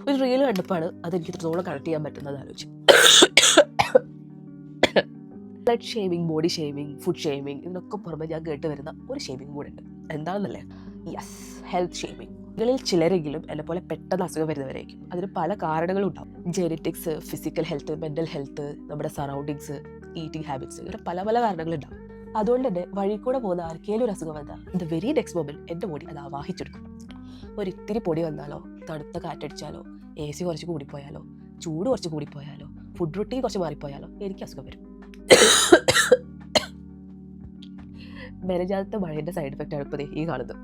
ഒരു റീൽ കണ്ടപ്പോഴാണ് അതെനിക്ക് ഇത്രത്തോളം കണക്ട് ചെയ്യാൻ പറ്റുന്നത് ആലോചിച്ചു. Blood shaming, body shaming, food shaming, ഇതിനൊക്കെ പുറമെ ഞാൻ കേട്ട് വരുന്ന ഒരു ഷേമിങ് കൂടെ ഉണ്ട്. എന്താണെന്നല്ലേ? Yes, health shaming. നിങ്ങളിൽ ചിലരെങ്കിലും എന്നെ പോലെ പെട്ടെന്ന് അസുഖം വരുന്നവരായിരിക്കും. അതിന് പല കാരണങ്ങളും ഉണ്ടാവും. Genetics, physical health, mental health, നമ്മുടെ സറൗണ്ടിങ്സ്, ഈറ്റിംഗ് ഹാബിറ്റ്സ്, ഇങ്ങനെ പല പല കാരണങ്ങളുണ്ടാവും. അതുകൊണ്ട് തന്നെ വഴി കൂടെ പോകുന്ന ആർക്കെങ്കിലും ഒരു അസുഖം വന്നാൽ ദ വെരി നെക്സ്റ്റ് മൊമെന്റ് എൻ്റെ ബോഡി അത് ആവാഹിച്ചെടുക്കും. ഒരിത്തിരി പൊടി വന്നാലോ, തണുത്ത കാറ്റടിച്ചാലോ, AC കുറച്ച് കൂടിപ്പോയാലോ, ചൂട് കുറച്ച് കൂടിപ്പോയാലോ, ഫുഡ് റൊട്ടീൻ കുറച്ച് മാറിപ്പോയാലോ എനിക്ക് അസുഖം വരും. മെനഞ്ഞാലത്തെ മഴേൻ്റെ സൈഡ് എഫക്റ്റ് ആണ് ഇപ്പോൾ ഈ കാണുന്നത്.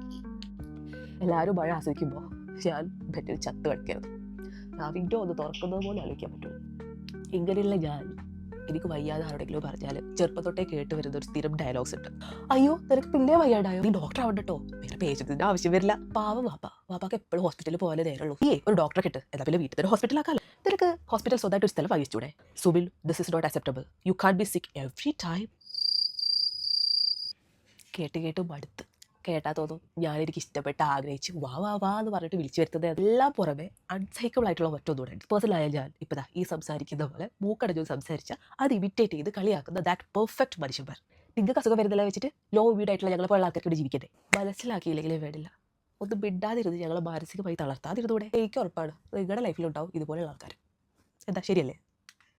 എല്ലാവരും മഴ ആസ്വദിക്കുമ്പോൾ ഞാൻ ബെറ്റിൽ ചത്ത് കിടക്കരുത്. ആ വിൻഡോ ഒന്ന് തുറക്കുന്നത് പോലെ ആലോചിക്കാൻ പറ്റുമോ? ഇങ്ങനെയുള്ള ഞാൻ എനിക്ക് വയ്യാതെ ആരോടെങ്കിലും പറഞ്ഞാൽ ചെറുപ്പം തൊട്ടേ കേട്ട് വരുന്ന ഒരു സ്ഥിരം ഡയലോഗ്സ് ഉണ്ട്. അയ്യോ നിനക്ക് പിന്നെ വയ്യാണ്ടായോ, നീ ഡോക്ടർ ആവണ്ടോ, വേറെ പേഷ്യൻസിന്റെ ആവശ്യം വരില്ല. പാവം വാപ്പാക്ക് എപ്പോഴും ഹോസ്പിറ്റലിൽ പോലെ നേരമുള്ളൂ. ഒരു ഡോക്ടറെ കിട്ടും, എന്നാ പിന്നെ വീട്ടിൽ തന്നെ ഹോസ്പിറ്റലാക്കാല്ലോ. നിനക്ക് ഹോസ്പിറ്റൽ സ്വന്തമായിട്ട് ഒരു സ്ഥലം വാങ്ങിച്ചൂടെ? Subil, this is not acceptable. You can be sick every time. കേട്ട് മടുത്ത്. കേട്ടാ തോന്നും ഞാനെനിക്ക് ഇഷ്ടപ്പെട്ട് ആഗ്രഹിച്ച് വാ എന്ന് പറഞ്ഞിട്ട് വിളിച്ചു വരുന്നത്. എല്ലാം പുറമെ അൺസൈക്കബിൾ ആയിട്ടുള്ള മറ്റൊന്നുകൂടെ. പേഴ്സണലായ ഞാൻ ഇപ്പോൾ ഈ സംസാരിക്കുന്ന പോലെ മൂക്കടഞ്ഞു സംസാരിച്ചാൽ അത് ഇമിറ്റേറ്റ് ചെയ്ത് കളിയാക്കുന്ന ദാറ്റ് പെർഫെക്റ്റ് മനുഷ്യന്മാർ. നിങ്ങൾക്ക് അസുഖം വരുന്നില്ല വെച്ചിട്ട് ലോ വീടായിട്ടുള്ള ഞങ്ങളെ പോലുള്ള ആൾക്കാർക്ക് ജീവിക്കട്ടെ. മനസ്സിലാക്കിയില്ലെങ്കിലും വേണ്ടില്ല, ഒന്ന് മിണ്ടാതിരുന്ന് ഞങ്ങളെ മാനസികമായി തളർത്താതിരുന്നൂടെ? എനിക്ക് ഉറപ്പാണ് നിങ്ങളുടെ ലൈഫിലുണ്ടാവും ഇതുപോലെയുള്ള ആൾക്കാർ. എന്താ ശരിയല്ലേ?